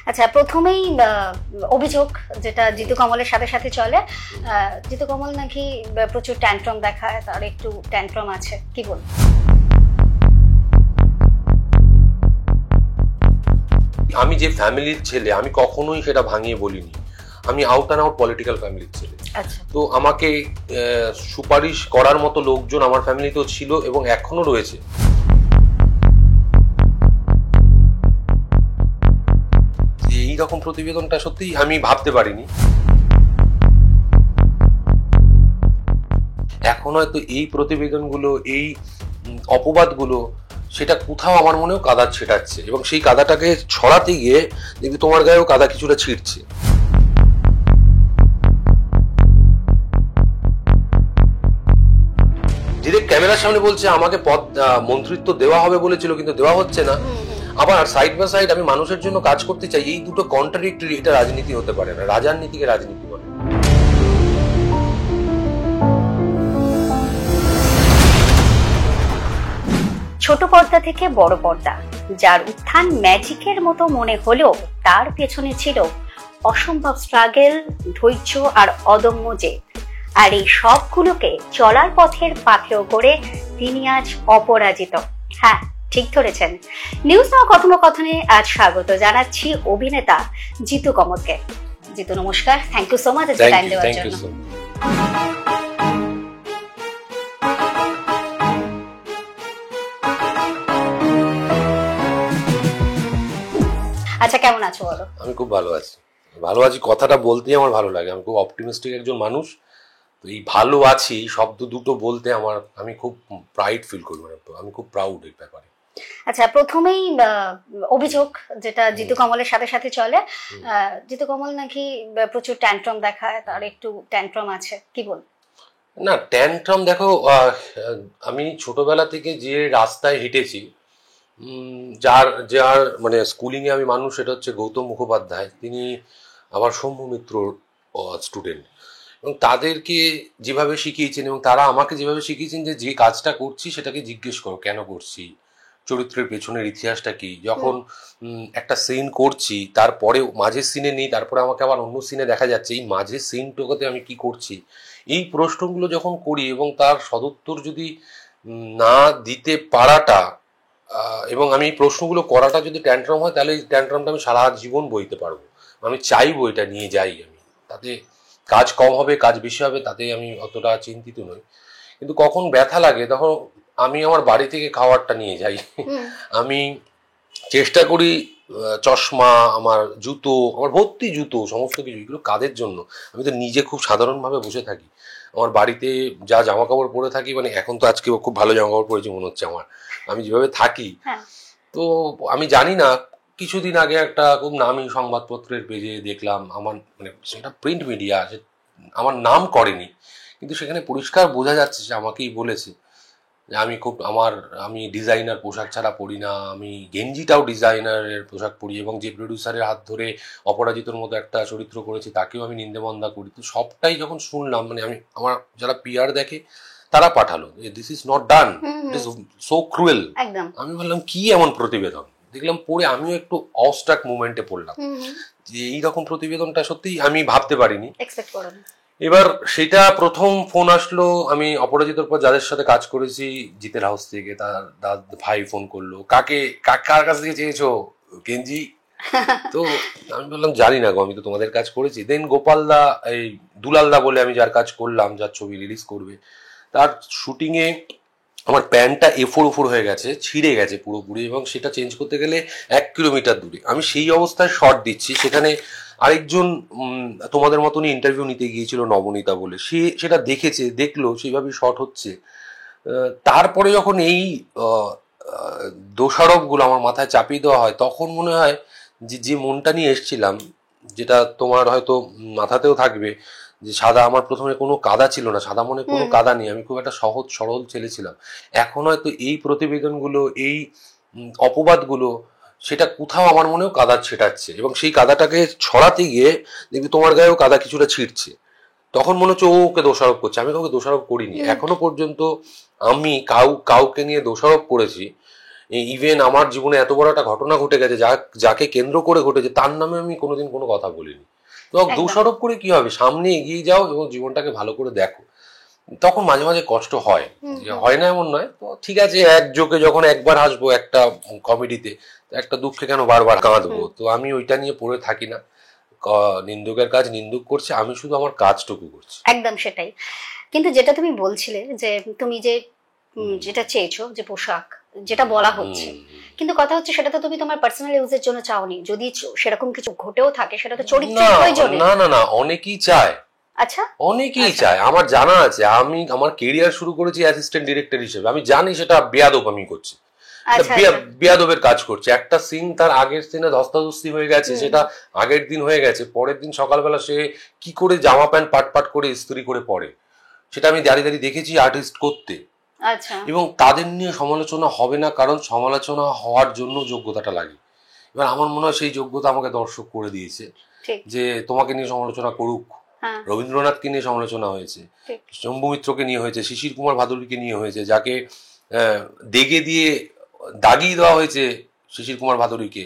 আচ্ছা, প্রথমেই অভিযোগ যেটা জিতু কমলের সাথে সাথে চলে, জিতু কমল নাকি প্রচুর ট্যান্ট্রাম দেখায়, তার একটু ট্যান্ট্রাম আছে, কি বল? আমি যে ফ্যামিলির ছেলে আমি কখনোই সেটা ভাঙিয়ে বলিনি। আমি আউট অ্যান্ড আউট পলিটিক্যাল ফ্যামিলির ছেলে। তো আমাকে সুপারিশ করার মতো লোকজন আমার ফ্যামিলিতেও ছিল এবং এখনো রয়েছে। এইরকম প্রতিবেদনটা সত্যি আমি ভাবতে পারিনি। এখন হয়তো এই প্রতিবেদনগুলো, এই অপবাদগুলো সেটা কোথাও আমার মনেও কাদা ছেটাচ্ছে এবং সেই কাদাটাকে ছড়াতে গিয়ে দেখবি তোমার গায়েও কাদা কিছুটা ছিটছে। ডিরেক্ট ক্যামেরার সামনে বলছে আমাকে পদ মন্ত্রিত্ব দেওয়া হবে বলেছিল, কিন্তু দেওয়া হচ্ছে না। আবার সাইড বাই সাইড আমি মানুষের জন্য কাজ করতে চাই, এই দুটো কন্ট্রাডিক্টরি। এটা রাজনীতি হতে পারে না। রাজার নীতিকে রাজনীতি বলে। ছোট পর্দা থেকে বড় পর্দা, যার উত্থান ম্যাজিকের মতো মনে হলেও তার পেছনে ছিল অসম্ভব স্ট্রাগল, ধৈর্য আর অদম্য জেদ। আর এই সবগুলোকে চলার পথের পাথেয় করে তিনি আজ অপরাজিত। হ্যাঁ, ঠিক ধরেছেন। নিউজ নাও কথোপকথনে আজ স্বাগত জানাচ্ছি অভিনেতা জিতু কমলকে। জিতু, নমস্কার, thank you so much time দেওয়ার জন্য। আচ্ছা, কেমন আছো বলো? আমি খুব ভালো আছি। ভালো আছি কথাটা বলতেই আমার ভালো লাগে। আমি খুব অপটিমিস্টিক একজন মানুষ। তো এই ভালো আছি শব্দ দুটো বলতে আমি খুব প্রাইড ফিল করি। আমি খুব প্রাউড এই ব্যাপারে। আচ্ছা, প্রথমেই অভিযোগ যেটা জিতু কমলের সাথে সাথে চলে, জিতু কমল নাকি প্রচুর ট্যান্ট্রাম দেখায়, তার একটু ট্যান্ট্রাম আছে, কি বল? না, ট্যান্ট্রাম দেখো, আমি ছোটবেলা থেকে যে রাস্তায় হেঁটেছি, যার যার মানে স্কুলিংয়ে আমি মানুষ, সেটা হচ্ছে গৌতম মুখোপাধ্যায়। তিনি আবার সৌম্য মিত্রর স্টুডেন্ট, এবং তাদেরকে যেভাবে শিখিয়েছেন এবং তারা আমাকে যেভাবে শিখিয়েছেন যে কাজটা করছি সেটাকে জিজ্ঞেস করো কেন করছি, চরিত্রের পেছনের ইতিহাসটা কি। যখন একটা সিন করছি, তারপরে মাঝের সিনে নেই, তারপরে আমাকে আবার অন্য সিনে দেখা যাচ্ছে, এই মাঝের সিনটাতে আমি কি করছি, এই প্রশ্নগুলো যখন করি এবং তার সদুত্তর যদি না দিতে পারাটা, এবং আমি এই প্রশ্নগুলো করাটা যদি ট্যান্ট্রাম হয়, তাহলে এই ট্যান্ট্রামটা আমি সারা জীবন বইতে পারবো। আমি চাইবো এটা নিয়ে যাই আমি। তাতে কাজ কম হবে, কাজ বেশি হবে, তাতে আমি অতটা চিন্তিত নই। কিন্তু কখন ব্যথা লাগে তখন আমি আমার বাড়ি থেকে খাবারটা নিয়ে যাই। আমি চেষ্টা করি চশমা, আমার জুতো, আমার ভর্তি জুতো, সমস্ত কিছু, এগুলো কাদের জন্য? আমি তো নিজে খুব সাধারণভাবে বসে থাকি। আমার বাড়িতে যা জামা কাপড় পরে থাকি, মানে এখন তো আজকে খুব ভালো জামা কাপড় পরেছি মনে হচ্ছে আমার, আমি যেভাবে থাকি। তো আমি জানি না, কিছুদিন আগে একটা খুব নামী সংবাদপত্রের পেজে দেখলাম, আমার মানে সেটা প্রিন্ট মিডিয়া, আমার নাম করেনি, কিন্তু সেখানে পরিষ্কার বোঝা যাচ্ছে যে আমাকেই বলেছে যে আমি ডিজাইনার পোশাক ছাড়া পরি না, আমি গেঞ্জিটাও ডিজাইনারের পোশাক পরি, এবং যে প্রডিউসারের হাত ধরে অপরাজিতর মতো একটা চরিত্র করেছি তাকেও আমি নিন্দামন্দা করি। তো সবটাই যখন শুনলাম, মানে আমার যারা পিআর দেখে তারা পাঠালো, this is not done, it is so cruel. আমি বললাম কি এমন প্রতিবেদন দেখলাম, পড়ে আমিও একটু অস্ট্রাক মুভমেন্টে পড়লাম যে এইরকম প্রতিবেদনটা সত্যি আমি ভাবতে পারিনি। এবার সেটা প্রথম ফোন আসলো, আমি অপরাজিতর পর যাদের সাথে কাজ করেছি জিতের হাউস থেকে, তার ভাই ফোন করলো, কার কাছ থেকে চেয়েছো গেঞ্জি? তো আমি বললাম জানি না গো, আমি তো তোমাদের কাজ করেছি। দেন গোপালদা, এই দুলালদা বলে আমি যার কাজ করলাম, যার ছবি রিলিজ করবে, তার শুটিং এ আমার প্যান্টটা এফোর ওফোর হয়ে গেছে, ছিঁড়ে গেছে পুরোপুরি, এবং সেটা চেঞ্জ করতে গেলে 1 কিলোমিটার দূরে। আমি সেই অবস্থায় শর্ট দিচ্ছি, সেখানে আরেকজন তোমাদের মতনই ইন্টারভিউ নিতে গিয়েছিল, নবনীতা বলে, সেটা দেখলো সেইভাবেই শর্ট হচ্ছে। তারপরে যখন এই দোষারোপগুলো আমার মাথায় চাপিয়ে দেওয়া হয়, তখন মনে হয় যে মনটা নিয়ে এসছিলাম, যেটা তোমার হয়তো মাথাতেও থাকবে, যে আমার প্রথমে কোনো কাদা ছিল না, সাদা মনে কোনো কাদা নেই, আমি খুব একটা সহজ সরল ছেলে ছিলাম। এখন হয়তো এই প্রতিবেদনগুলো, এই অপবাদগুলো, সেটা কোথাও আমার মনেও কাদা ছেটাচ্ছে, এবং সেই কাদাটাকে ছড়াতে গিয়ে দেখবি তোমার গায়েও কাদা কিছুটা ছিটছে। তখন মনে হচ্ছে ওকে দোষারোপ করছে। আমি কাউকে দোষারোপ করিনি এখনো পর্যন্ত। আমি কাউকে নিয়ে দোষারোপ করেছি ইভেন আমার জীবনে এত বড় একটা ঘটনা ঘটে গেছে যাকে কেন্দ্র করে ঘটেছে, তার নামে আমি কোনোদিন কোনো কথা বলিনি। তো দোষারোপ করে কি হবে, সামনে এগিয়ে যাও এবং জীবনটাকে ভালো করে দেখো। তখন মাঝে মাঝে কষ্ট হয়, যে হয় না এমন নয়। তো ঠিক আছে, এক জোকে যখন একবার হাসবো একটা কমেডিতে, একটা দুঃখে কেন বারবার কাঁদবো? তো আমি ওইটা নিয়ে পড়ে থাকি না। নিন্দুকের কাজ নিন্দুক করছে, আমি শুধু আমার কাজটুকু করছি। একদম সেটাই। কিন্তু যেটা তুমি বলছিলে যে তুমি যেটা চেয়েছো, যে পোশাক যেটা বলা হচ্ছে, কিন্তু কথা হচ্ছে সেটা তো তুমি তোমার পার্সোনাল ইউজের জন্য চাওনি। যদি সেরকম কিছু ঘটেও থাকে সেটা তো চরিত্রের প্রয়োজনে। না না না, অনেকেই চায়। আচ্ছা, অনেকেই চায়, আমার জানা আছে। আমি আমার কেরিয়ার শুরু করেছি অ্যাসিস্ট্যান্ট ডিরেক্টর হিসেবে। আমি জানি সেটা বেয়াদব আমি করছি, বেয়াদবের কাজ করছে। একটা সিন তার আগের সিনে ধস্তাধস্তি হয়ে গেছে, সেটা আগের দিন হয়ে গেছে, পরের দিন সকালবেলা সে কি করে জামা প্যান্ট পাট পাট করে ইস্ত্রি করে পরে, সেটা আমি দাঁড়িয়ে দাঁড়িয়ে দেখেছি আর্টিস্ট করতে। এবং তাদের নিয়ে সমালোচনা হবে না, কারণ সমালোচনা হওয়ার জন্য যোগ্যতাটা লাগে। এবার আমার মনে হয় সেই যোগ্যতা আমাকে দর্শক করে দিয়েছে, যে তোমাকে নিয়ে সমালোচনা করুক। রবীন্দ্রনাথকে নিয়ে সমালোচনা হয়েছে, শম্ভু মিত্রকে নিয়ে হয়েছে, শিশির কুমার ভাদুড়িকে নিয়ে হয়েছে, যাকে দেগে দিয়ে দাগিয়ে দেওয়া হয়েছে শিশির কুমার ভাদুড়িকে।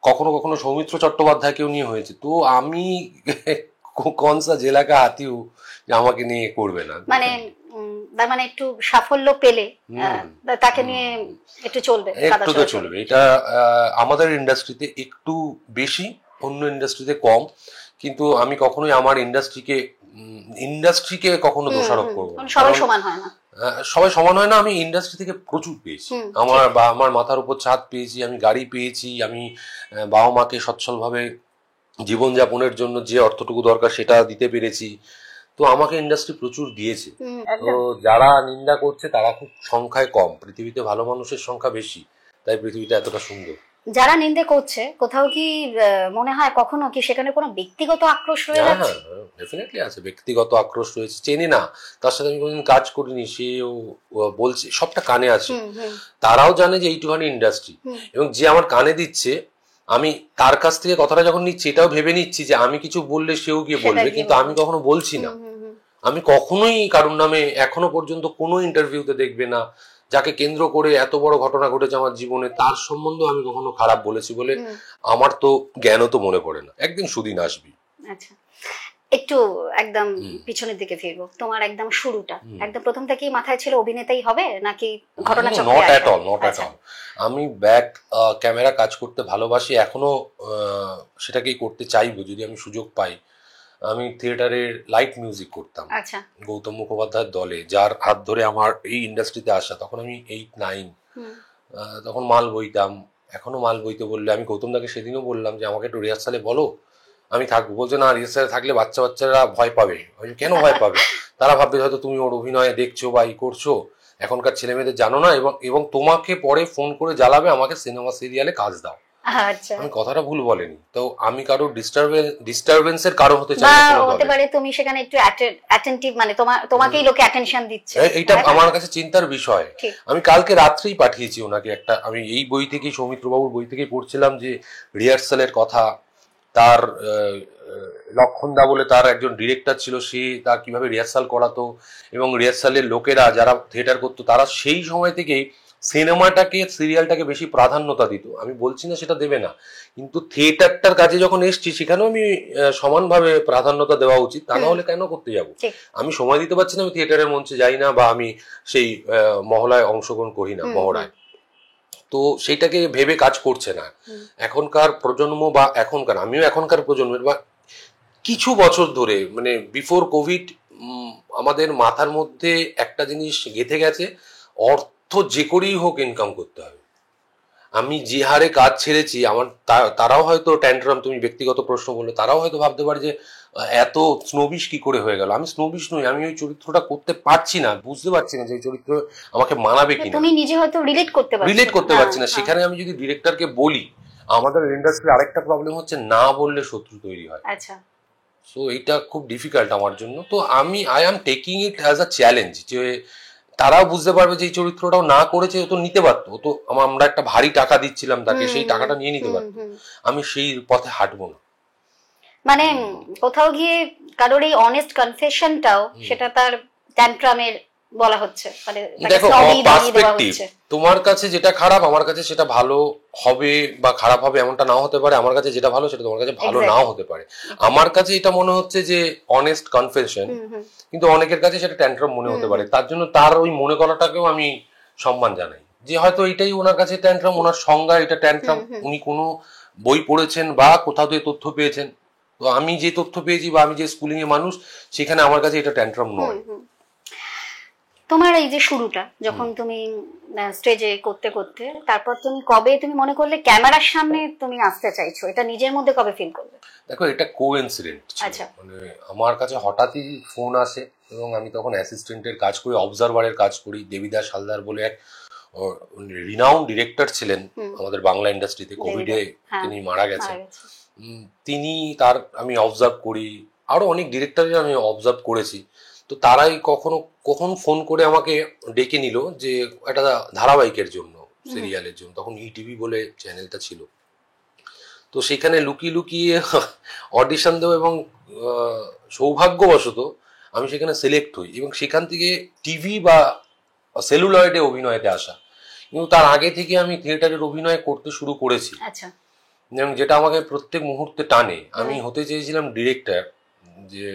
কখনো কখনো সৌমিত্র চট্টোপাধ্যায়কেও নিয়ে হয়েছে। তো আমি কনসা জেলাকা হাতিও যে আমাকে নিয়ে করবে না, মানে একটু সাফল্য পেলে তাকে নিয়ে একটু চলবে, একটু তো চলবে। এটা আমাদের ইন্ডাস্ট্রিতে একটু বেশি, অন্য ইন্ডাস্ট্রিতে কম। কিন্তু আমি কখনোই আমার ইন্ডাস্ট্রিকে কখনো দোষারোপ করবো না। সবাই সমান হয় না, সবাই সমান হয় না। আমি ইন্ডাস্ট্রি থেকে প্রচুর পেয়েছি। আমার মাথার উপর ছাদ পেয়েছি, আমি গাড়ি পেয়েছি, আমি বাবা মাকে সচ্ছলভাবে জীবনযাপনের জন্য যে অর্থটুকু দরকার সেটা দিতে পেরেছি। তো আমাকে ইন্ডাস্ট্রি প্রচুর দিয়েছে। তো যারা নিন্দা করছে তারা খুব সংখ্যায় কম, পৃথিবীতে ভালো মানুষের সংখ্যা বেশি, তাই পৃথিবীটা এতটা সুন্দর। যারা নিন্দে করছে, কোথাও কি মনে হয় কখনো কি সেখানে কোনো ব্যক্তিগত আক্রোশ রয়ে যাচ্ছে? হ্যাঁ, ডেফিনেটলি আছে, ব্যক্তিগত আক্রোশ রয়েছে। চেনি না, তার সাথে আমি কোনোদিন কাজ করিনি, সেও বলছে, সবটা কানে আছে। তারাও জানে যে এইটুখানি ইন্ডাস্ট্রি, এবং যে আমার কানে দিচ্ছে, আমি তার কাছ থেকে কথাটা যখন নিচ্ছি, এটাও ভেবে নিচ্ছি যে আমি কিছু বললে সেও গিয়ে বলবে, কিন্তু আমি কখনো বলছি না। আমি কখনোই কারোর নামে এখনো পর্যন্ত কোনো ইন্টারভিউতে দেখবে না যাকে কেন্দ্র করে এত বড় ঘটনা ঘটেছে আমার জীবনে, তার সম্বন্ধে আমি কখনো খারাপ বলেছি বলে আমার তো জ্ঞানও তো মনে পড়ে না। একদিন সুদিন আসবি। আচ্ছা, একটু একদম পিছনের দিকে ফিরবো। তোমার একদম শুরুটা একদম প্রথম থেকেই মাথায় ছিল অভিনেতাই হবে, নাকি ঘটনা চক্রে? Not at all. আমি ব্যাক ক্যামেরা কাজ করতে ভালোবাসি, এখনো সেটাকেই করতে চাইবো যদি আমি সুযোগ পাই। আমি থিয়েটারের লাইট মিউজিক করতাম গৌতম মুখোপাধ্যায়ের দলে, যার হাত ধরে আমার এই ইন্ডাস্ট্রিতে আসা। তখন আমি 8-9, তখন মাল বইতাম। এখনো মাল বইতে বললে, আমি গৌতমদাকে সেদিনও বললাম যে আমাকে একটু রিহার্সালে বলো, আমি থাকবো। বলছে না, রিহার্সালে থাকলে বাচ্চারা ভয় পাবে। কেন ভয় পাবে? তারা ভাববে হয়তো তুমি ওর অভিনয়ে দেখছো বা করছো, এখনকার ছেলে মেয়েদের জানো না, এবং তোমাকে পরে ফোন করে জ্বালাবে আমাকে সিনেমা সিরিয়ালে কাজ দাও। আমি কথাটা ভুল বলেনি। তো আমি কারো ডিস্টারবেন্সের কারণ হতে চাই না। হতে পারে তুমি সেখানে একটু অ্যাটেনটিভ, মানে তোমাকেই লোকে অ্যাটেনশন দিচ্ছে, এইটা আমার কাছে চিন্তার বিষয়। আমি কালকে রাত্রেই পাঠিয়েছি ওনাকে একটা, আমি এই বই থেকেই, সৌমিত্র বাবুর বই থেকেই পড়ছিলাম যে রিহার্সালের কথা। তার লক্ষণদা বলে তার একজন ডিরেক্টর ছিল, সে তার কিভাবে রিহার্সাল করাতো, এবং রিহার্সালের লোকেরা যারা থিয়েটার করতো তারা সেই সময় থেকেই সিনেমাটাকে, সিরিয়ালটাকে বেশি প্রাধান্যতা দিত। আমি বলছি না সেটা দেবে না, কিন্তু থিয়েটারটার কাজে যখন এসছি সেখানেও আমি সমানভাবে প্রাধান্যতা দেওয়া উচিত। তা না হলে কেন করতে যাব? আমি সময় দিতে পারছি না, আমি থিয়েটারের মঞ্চে যাই না, বা আমি সেই মহলায় অংশগ্রহণ করি না, মহড়ায়। তো সেইটাকে ভেবে কাজ করছে না এখনকার প্রজন্ম, বা আমিও এখনকার প্রজন্মের, বা কিছু বছর ধরে, মানে বিফোর কোভিড, আমাদের মাথার মধ্যে একটা জিনিস গেঁথে গেছে, অর্থ যে করেই হোক ইনকাম করতে হবে। আমি যে হারে কাজ ছেড়েছি, আমার তারাও হয়তো ট্যান্ট্রাম, তুমি ব্যক্তিগত প্রশ্ন বললে, তারাও হয়তো ভাবতে পারে যে এত স্নোবিশ কি করে হয়ে গেল। আমি স্নোবিশ নই, আমি ওই চরিত্রটা করতে পারছি না, বুঝতে পারছি না যে ওই চরিত্র আমাকে মানাবে কিনা। তুমি নিজে হয়তো রিলেট করতে পারছি না। সেখানে আমি যদি ডিরেক্টরকে বলি, আমাদের ইন্ডাস্ট্রি আরেকটা প্রবলেম হচ্ছে, না বললে শত্রু তৈরি হয়। আচ্ছা, সো এইটা খুব ডিফিকাল্ট আমার জন্য। তো I am taking it as a challenge, যে তারাও বুঝতে পারবে যে এই চরিত্রটাও না করেছে, ও তো নিতে পারতো, ও তো আমরা একটা ভারী টাকা দিচ্ছিলাম তাকে, সেই টাকাটা নিয়ে নিতে পারতো। আমি সেই পথে হাঁটবো না। মানে কোথাও গিয়ে কারোর এই অনেস্ট কনফেশনটাও, সেটা তার ট্যান্ট্রামের বলা হচ্ছে, মানে দেখো পার্সপেক্টিভ, তোমার কাছে যেটা খারাপ আমার কাছে সেটা ভালো হবে বা খারাপ হবে এমনটা নাও হতে পারে, আমার কাছে যেটা ভালো সেটা তোমার কাছে ভালো নাও হতে পারে। আমার কাছে এটা মনে হচ্ছে যে অনেস্ট কনফেশন, কিন্তু অনেকের কাছে সেটা ট্যান্ট্রাম মনে হতে পারে। তার জন্য তার ওই মনে করাটাকেও আমি সম্মান জানাই, যে হয়তো এটাই ওনার কাছে ট্যান্ট্রাম, ওনার সংজ্ঞা এটা ট্যান্ট্রাম, উনি কোনো বই পড়েছেন বা কোথাও দিয়ে তথ্য পেয়েছেন। তো আমি যে তথ্য পেয়েছি বা আমি যে স্কুলিং এ মানুষ, সেখানে আমার কাছে এটা ট্যান্ট্রাম নয়। তোমার এই যে শুরুটা যখন তুমি স্টেজে করতে করতে, তারপর তুমি কবে তুমি মনে করলে ক্যামেরার সামনে তুমি আসতে চাইছো, এটা নিজের মধ্যে কবে ফিল করবে? দেখো, এটা কোইন্সিডেন্ট। মানে আমার কাছে হঠাৎই ফোন আসে, এবং আমি তখন অ্যাসিস্ট্যান্টের কাজ করি, অবজারভারের কাজ করি। দেবিদাস হালদার বলে এক রিনাউন্ড ডিরেক্টর ছিলেন আমাদের বাংলা ইন্ডাস্ট্রিতে, কোভিডে তিনি মারা গেছেন। তিনি তার আমি অবজার্ভ করি, আরো অনেক ডিরেক্টরের আমি অবজার্ভ করেছি। তো তারাই কখন ফোন করে আমাকে ডেকে নিল যে একটা ধারাবাহিকের জন্য, সিরিয়ালের জন্য, তখন ইটিভি বলে চ্যানেলটা ছিল। তো সেখানে লুকিয়ে লুকিয়ে অডিশন দেবো, এবং সৌভাগ্যবশত আমি সেখানে সিলেক্ট হই, এবং সেখান থেকে টিভি বা সেলুলয়েডে অভিনয়তে আসা। কিন্তু তার আগে থেকে আমি থিয়েটারের অভিনয় করতে শুরু করেছি, যেটা আমাকে প্রত্যেক মুহূর্তে টানে। আমি হতে চেয়েছিলাম ডিরেক্টর, যে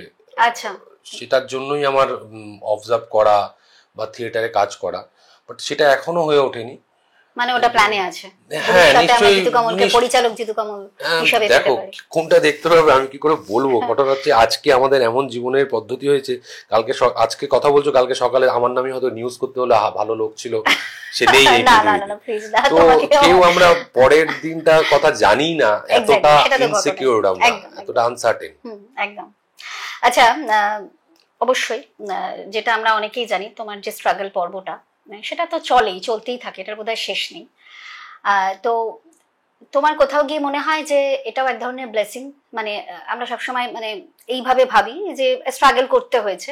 সেটার জন্যই আমার অবজার্ভ করা বা থিয়েটারে কাজ করা, বাট সেটা এখনো হয়ে ওঠেনি। মানে ওটা প্ল্যানে আছে? হ্যাঁ, নিশ্চয়ই। জিতু কমলকে পরিচালক জিতু কমল হিসেবে দেখো, কোনটা দেখতে হবে আমি কি করে বলবো। ঘটনা হচ্ছে, আজকে আমাদের এমন জীবনের পদ্ধতি হয়েছে, আজকে কথা বলছো, কালকে সকালে আমার নামে হয়তো নিউজ করতে হলে ভালো লোক ছিল সে নেই। তো কেউ আমরা পরের দিনটা কথা জানি না, এতটা ইনসিকিউর আমরা, এতটা আনসার্টেন। একদম। আচ্ছা, অবশ্যই যেটা আমরা অনেকেই জানি, তোমার যে স্ট্রাগল পর্বটা সেটা তো চলতেই থাকে, এটার বোধহয় শেষ নেই। তো তোমার কোথাও গিয়ে মনে হয় যে এটাও এক ধরনের ব্লেসিং? মানে আমরা সবসময় মানে এইভাবে ভাবি যে স্ট্রাগল করতে হয়েছে,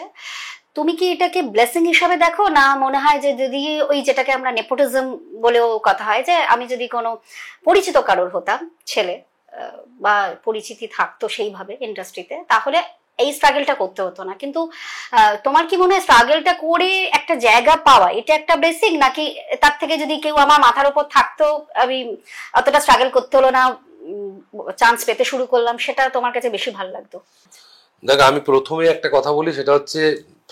তুমি কি এটাকে ব্লেসিং হিসাবে দেখো, না মনে হয় যে যদি ওই যেটাকে আমরা নেপোটিজম বলেও কথা হয়, যে আমি যদি কোনো পরিচিত কারোর হতাম, ছেলে বা পরিচিতি থাকতো সেইভাবে ইন্ডাস্ট্রিতে, তাহলে এই স্ট্রাগলটা করতে হতো না? কিন্তু তোমার কি মনে হয় স্ট্রাগলটা করে একটা জায়গা পাওয়া এটা একটা ব্লেসিং, নাকি তার থেকে যদি কেউ আমার মাথার উপর থাকতো, আমি অতটা স্ট্রাগল করতে হলো না, চান্স পেতে শুরু করলাম, সেটা তোমার কাছে বেশি ভালো লাগতো? দেখ, আমি প্রথমে একটা কথা বলি, সেটা হচ্ছে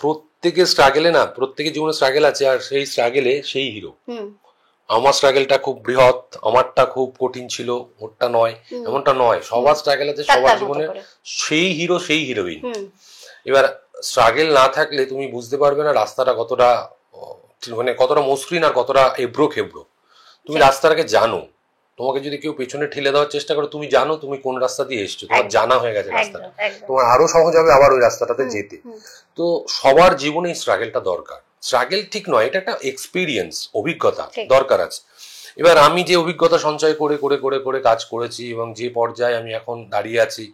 প্রত্যেকের স্ট্রাগলে না, প্রত্যেকের জীবনে স্ট্রাগল আছে, আর সেই স্ট্রাগলে সেই হিরো। আমার স্ট্রাগলটা খুব বৃহৎ, আমারটা খুব কঠিন ছিল, ওরটা নয়, এমনটা নয়। সবার স্ট্রাগল আছে, সবার জীবনে সেই হিরো সেই হিরোইন। এবার স্ট্রাগল না থাকলে তুমি বুঝতে পারবে না রাস্তাটা কতটা, মানে কতটা মসৃণ আর কতটা এবড়ো খেবড়ো। তুমি রাস্তাটাকে জানো, তোমাকে যদি কেউ পেছনে ঠেলে দেওয়ার চেষ্টা করে, তুমি জানো তুমি কোন রাস্তা দিয়ে এসছো, তোমার জানা হয়ে গেছে রাস্তাটা, তোমার আরো সহজ হবে আবার ওই রাস্তাটাতে যেতে। তো সবার জীবনে স্ট্রাগলটা দরকার। স্ট্রাগল ঠিক নয়, এটা একটা এক্সপিরিয়েন্স, অভিজ্ঞতা দরকার আছে। এবার আমি যে অভিজ্ঞতা সঞ্চয় করে করে করে করে কাজ করেছি, এবং যে পর্যায়ে আমি এখন দাঁড়িয়ে আছি,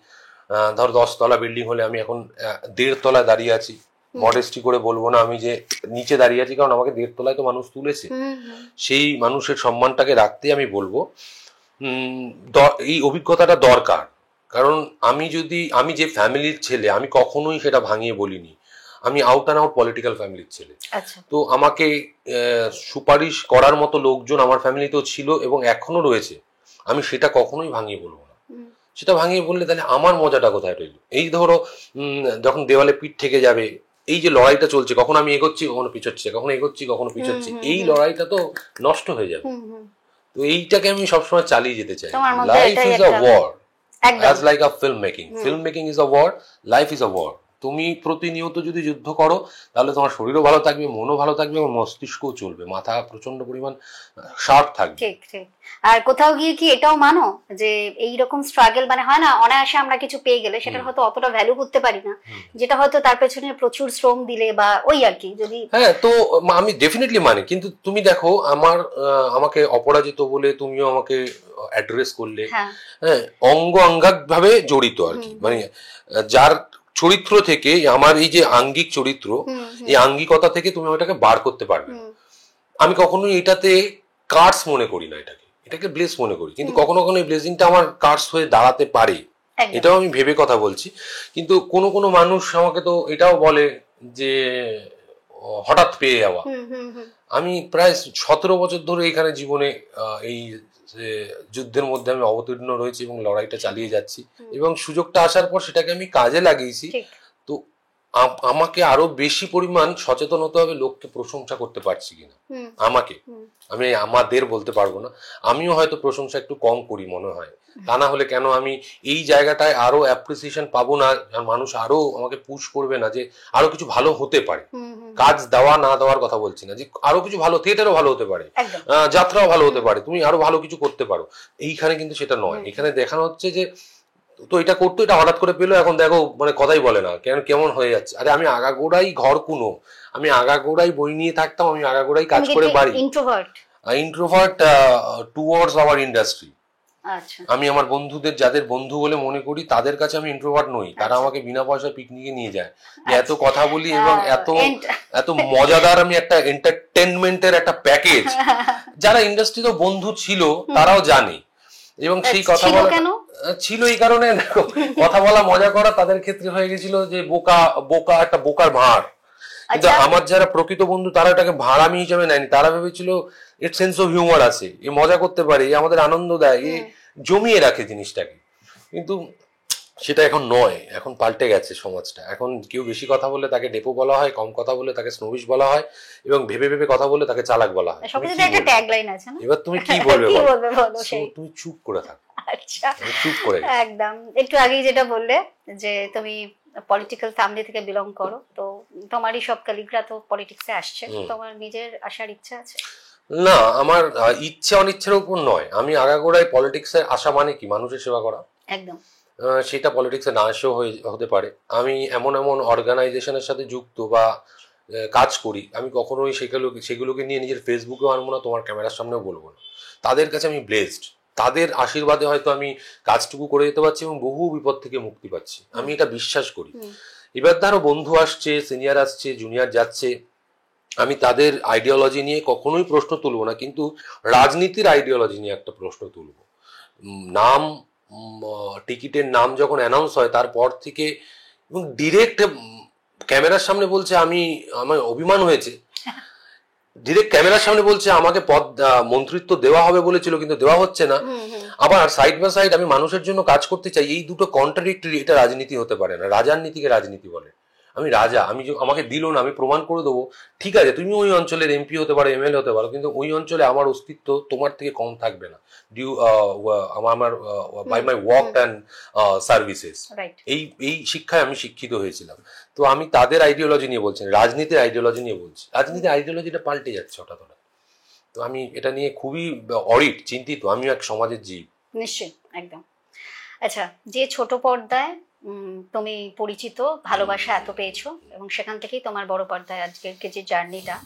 ধর 10 তলা বিল্ডিং হলে আমি এখন 1.5 তলায় দাঁড়িয়ে আছি। মডেস্টি করে বলবো না আমি যে নিচে দাঁড়িয়ে আছি, কারণ আমাকে 1.5 তলায় তো মানুষ তুলেছে। সেই মানুষের সম্মানটাকে রাখতে আমি বলবো এই অভিজ্ঞতাটা দরকার। কারণ আমি যে ফ্যামিলির ছেলে, আমি কখনোই সেটা ভাঙিয়ে বলিনি, আমি আউট অ্যান্ড আউট পলিটিক্যাল ফ্যামিলির ছেলে। তো আমাকে সুপারিশ করার মতো লোকজন আমার ফ্যামিলিতেও ছিল এবং এখনো রয়েছে, আমি সেটা কখনোই ভাঙিয়ে বলবো না। সেটা ভাঙিয়ে বললে তাহলে আমার মজাটা কোথায় রইল? এই ধরো যখন দেওয়ালে পিঠ থেকে যাবে, এই যে লড়াইটা চলছে, কখনো আমি এগোচ্ছি কখনো পিছোচ্ছে, কখনো এগোচ্ছি কখনো পিছোচ্ছি, এই লড়াইটা তো নষ্ট হয়ে যাবে। তো এইটাকে আমি সবসময় চালিয়ে যেতে চাই। Life is a war, as like a film making is a war, life is a war. তুমি প্রতিনিয়ত যদি যুদ্ধ করো, তাহলে তোমার শরীরও ভালো থাকবে, মনও ভালো থাকবে, এবং মস্তিষ্কও চলবে, মাথা প্রচন্ড পরিমাণ শার্প থাকবে। ঠিক ঠিক। আর কোথাও গিয়ে কি এটাও মানো যে এইরকম স্ট্রাগল মানে হয় না, অনায়াসে আমরা কিছু পেয়ে গেলে সেটার হয়তো অতটা ভ্যালু করতে পারি না, যেটা হয়তো তার পেছনে প্রচুর শ্রম দিলে বা ওই আর কি। যদি হ্যাঁ, তো আমি ডেফিনেটলি মানি। কিন্তু তুমি দেখো, আমাকে অপরাজিত বলে তুমিও আমাকে অ্যাড্রেস করলে, হ্যাঁ, অঙ্গ অঙ্গাঙ্গ ভাবে জড়িত আর কি। মানে যার চরিত্র থেকে আমার এই যে আঙ্গিক চরিত্র, এই আঙ্গিকতা থেকে তুমি ওটাকে বার করতে পারবে। আমি কখনোই এটাতে কার্স মনে করি না, এটাকে ব্লেস মনে করি। কিন্তু কখনো কখনো এই ব্লেসিংটা আমার কার্স হয়ে দাঁড়াতে পারে, এটাও আমি ভেবে কথা বলছি। কিন্তু কোনো মানুষ আমাকে তো এটাও বলে যে হঠাৎ পেয়ে যাওয়া। আমি প্রায় 17 বছর ধরে এখানে জীবনে এই যুদ্ধের মধ্যে আমি অবতীর্ণ রয়েছি এবং লড়াইটা চালিয়ে যাচ্ছি, এবং সুযোগটা আসার পর সেটাকে আমি কাজে লাগিয়েছি। তো আমাকে আরো বেশি পরিমাণ সচেতন হতে হবে লোককে প্রশংসা করতে পারছি কিনা। আমি আমাদের বলতে পারবো না, আমিও হয়তো প্রশংসা একটু কম করি মনে হয়। তা না হলে কেন আমি এই জায়গাটায় আরো অ্যাপ্রিসিয়েশন পাবো না, মানুষ আরো আমাকে পুশ করবে না যে আরো কিছু ভালো হতে পারে। কাজ দেওয়া না দেওয়ার কথা বলছি না, যে আরো কিছু ভালো, থিয়েটারও ভালো হতে পারে, যাত্রাও ভালো হতে পারে, তুমি আরো ভালো কিছু করতে পারো। এইখানে কিন্তু সেটা নয়। এখানে দেখানো হচ্ছে যে তো এটা করতো, এটা হঠাৎ করে পেলো, এখন দেখো মানে কথাই বলে না, কেমন হয়ে যাচ্ছে। আরে আমি আগাগোড়াই ঘর কুনো, আমি আগাগোড়াই বই নিয়ে থাকতাম, আমি আগাগোড়াই কাজ করে বাড়ি। Introvert towards hour industry. আমি আমার বন্ধুদের, যাদের বন্ধু বলে মনে করি, তাদের কাছে আমি ইন্ট্রোভার্ট নই। তারা আমাকে বিনা পয়সায় পিকনিকে নিয়ে যায়, যে এত কথা বলি এবং এত মজাদার আমি একটা এন্টারটেনমেন্টের একটা প্যাকেজ। যারা ইন্ডাস্ট্রিতে বন্ধু ছিল তারাও জানে, এবং সেই কথা বলা ছিল এই কারণে, দেখো কথা বলা মজা করা তাদের ক্ষেত্রে হয়ে গেছিল যে বোকা একটা বোকার ভাঁড়। কিন্তু আমার যারা প্রকৃত বন্ধু তারা এটাকে ভাড়ামি হিসেবে নেয়নি, তারা ভেবেছিল এর সেন্স অফ হিউমার আছে, এ মজা করতে পারে, এ আমাদের আনন্দ দেয়, এ জমিয়ে রাখে জিনিসটাকে। কিন্তু সেটা এখন নয়, এখন পাল্টে গেছে সমাজটা। এখন কেউ বেশি কথা বললে তাকে ডেপো বলা হয়, কম কথা বললে তাকে স্নোবিশ বলা হয়, এবং ভেবে ভেবে কথা বললে তাকে চালাক বলা হয়। এবার তুমি কি বলবে? তুমি চুপ করে থাকো। আচ্ছা, চুপ করে একদম। একটু আগেই যেটা বললে যে তুমি পলিটিক্যাল ফ্যামিলি থেকে বিলং করো, তো তোমারই সব কলিগরা তো পলিটিক্সে আসছে, তোমার নিজের আসার ইচ্ছা আছে? না, আমার ইচ্ছা অনিচ্ছার উপর নয়। আমি আগাগোড়াই পলিটিক্সে আসা মানে কি, মানুষের সেবা করা। একদম। সেটা পলিটিক্সে না এসেও হতে পারে। আমি এমন অর্গানাইজেশনের সাথে যুক্ত বা কাজ করি, আমি কখনোই সেগুলোকে নিয়ে নিজের ফেসবুকেও আনবো না, তোমার ক্যামেরার সামনেও বলবো না। তাদের কাছে আমি ব্লেসড, তাদের আশীর্বাদে হয়তো আমি কাজটুকু করে যেতে পারছি এবং বহু বিপদ থেকে মুক্তি পাচ্ছি, আমি এটা বিশ্বাস করি। এবার ধরো বন্ধু আসছে, সিনিয়র আসছে, জুনিয়র যাচ্ছে, আমি তাদের আইডিওলজি নিয়ে কখনোই প্রশ্ন তুলবো না, কিন্তু রাজনীতির আইডিওলজি নিয়ে একটা প্রশ্ন তুলবো। নাম, টিকিটের নাম যখন অ্যানাউন্স হয় তারপর থেকে, এবং ডিরেক্ট ক্যামেরার সামনে বলছে আমার অভিমান হয়েছে, ডিরেক্ট ক্যামেরার সামনে বলছে আমাকে মন্ত্রিত্ব দেওয়া হবে বলেছিল কিন্তু দেওয়া হচ্ছে না। আবার সাইড বাই সাইড আমি মানুষের জন্য কাজ করতে চাই, এই দুটো কন্ট্রাডিক্টরি। এটা রাজনীতি হতে পারে না। রাজার নীতিকে রাজনীতি বলে। আমি রাজা, আমাকে দিল না, আমি প্রমাণ করে দেবো, ঠিক আছে তুমি ওই অঞ্চলের এমপি হতে পারো, এমএলএ হতে পারো, কিন্তু ওই অঞ্চলে আমার অস্তিত্ব তোমার থেকে কম থাকবে না, আমার by my work and services. এই শিক্ষায় আমি শিক্ষিত হয়েছিলাম। তো আমি তাদের আইডিওলজি নিয়ে বলছি, রাজনীতির আইডিওলজি নিয়ে বলছি। রাজনীতির আইডিওলজিটা পাল্টে যাচ্ছে হঠাৎ হঠাৎ। তো আমি এটা নিয়ে খুবই চিন্তিত। আমিও এক সমাজের জীব। নিশ্চয়ই, একদম। আচ্ছা, যে ছোট পর্দায় তুমি পরিচিত, ভালোবাসা এত পেয়েছো, এবং সেখান থেকেই তোমার বড় পর্দায় আজকের যে জার্নিটা,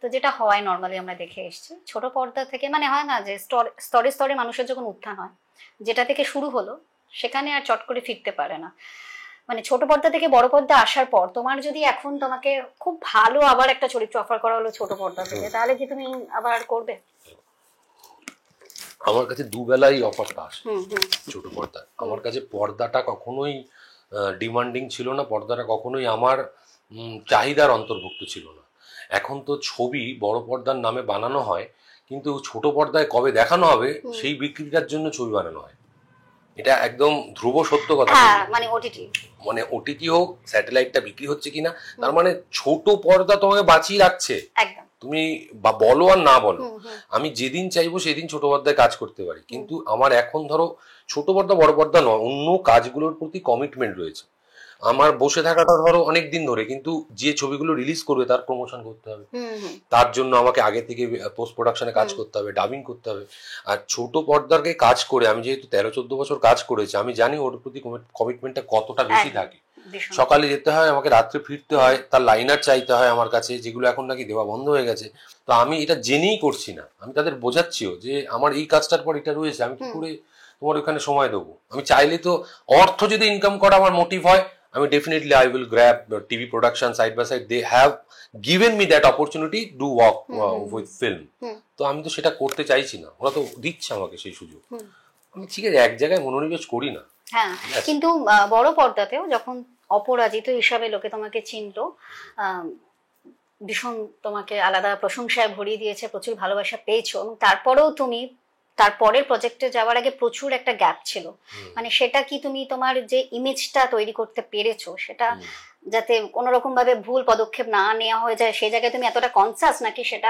তো যেটা হয় নর্মালি আমরা দেখে এসেছি, ছোট পর্দা থেকে মানে হয় না যে স্তরে স্তরে মানুষের যখন উত্থান হয়, যেটা থেকে শুরু হলো সেখানে আর চট করে ফিরতে পারে না। মানে ছোট পর্দা থেকে বড় পর্দা আসার পর তোমার যদি এখন তোমাকে খুব ভালো আবার একটা চরিত্র অফার করা হলো ছোট পর্দা থেকে, তাহলে কি তুমি আবার করবে? আমার কাছে দুবেলাই অফারটা আসে ছোট পর্দায়। আমার কাছে পর্দাটা কখনোই ডিমান্ডিং ছিল না, পর্দাটা কখনোই আমার চাহিদার অন্তর্ভুক্ত ছিল না। এখন তো ছবি বড় পর্দার নামে বানানো হয়, কিন্তু ছোট পর্দায় কবে দেখানো হবে সেই বিক্রিটার জন্য ছবি বানানো হয়। এটা একদম ধ্রুব সত্য কথা। মানে ওটিটি হোক, স্যাটেলাইটটা বিক্রি হচ্ছে কিনা, তার মানে ছোট পর্দা তোমাকে বাঁচিয়ে রাখছে। তুমি বলো আর না বলো, আমি যেদিন চাইবো সেদিন ছোট পর্দায় কাজ করতে পারি। কিন্তু আমার এখন ধরো ছোট পর্দা বড় পর্দা নয়, অন্য কাজগুলোর প্রতি কমিটমেন্ট রয়েছে। আমার বসে থাকাটা ধরো অনেক দিন ধরে, কিন্তু যে ছবিগুলো রিলিজ করবে তার প্রমোশন করতে হবে, তার জন্য আমাকে আগে থেকে পোস্ট প্রোডাকশনে কাজ করতে হবে, ডাবিং করতে হবে। আর ছোট পর্দাকে কাজ করে আমি যেহেতু 13-14 বছর কাজ করেছি, আমি জানি ওর প্রতি কমিটমেন্টটা কতটা বেশি থাকে। সকালে যেতে হয়, আমাকে রাত্রে ফিরতে হয়, তার লাইনার চাইতে হয় আমার কাছে, যেগুলো এখন নাকি দেওয়া বন্ধ হয়ে গেছে। তো আমি এটা জেনেই করছি না, আমি তাদের বোঝাচ্ছিও যে আমার এই কাজটার পর এটা রয়েছে, আমি কি করে তোমার ওখানে সময় দেবো। আমি চাইলে তো অর্থ যদি ইনকাম করা আমার মোটিভ হয়, আমি definitely I will grab TV production side by side. They have given me that opportunity to work with film. তো আমি তো সেটা করতে চাইছি না, ওরা তো দিচ্ছে আমাকে সেই সুযোগ। আমি ঠিক আছে এক জায়গায় মনোনিবেশ করি না। হ্যাঁ, কিন্তু বড় পর্দাতেও যখন অপরাজিত হিসাবে লোকে তোমাকে চিনলো, ভীষণ তোমাকে আলাদা প্রশংসায় ভরিয়ে দিয়েছে, প্রচুর ভালোবাসা পেয়েছো, এবং তারপরেও তুমি তারপরের প্রজেক্টে যাওয়ার আগে প্রচুর একটা গ্যাপ ছিল, মানে সেটা কি তুমি তোমার যে ইমেজটা তৈরি করতে পেরেছো সেটা যাতে কোনো রকম ভাবে ভুল পদক্ষেপ না নেওয়া হয়ে যায় সেই জায়গায় তুমি এতটা কনসাস নাকি সেটা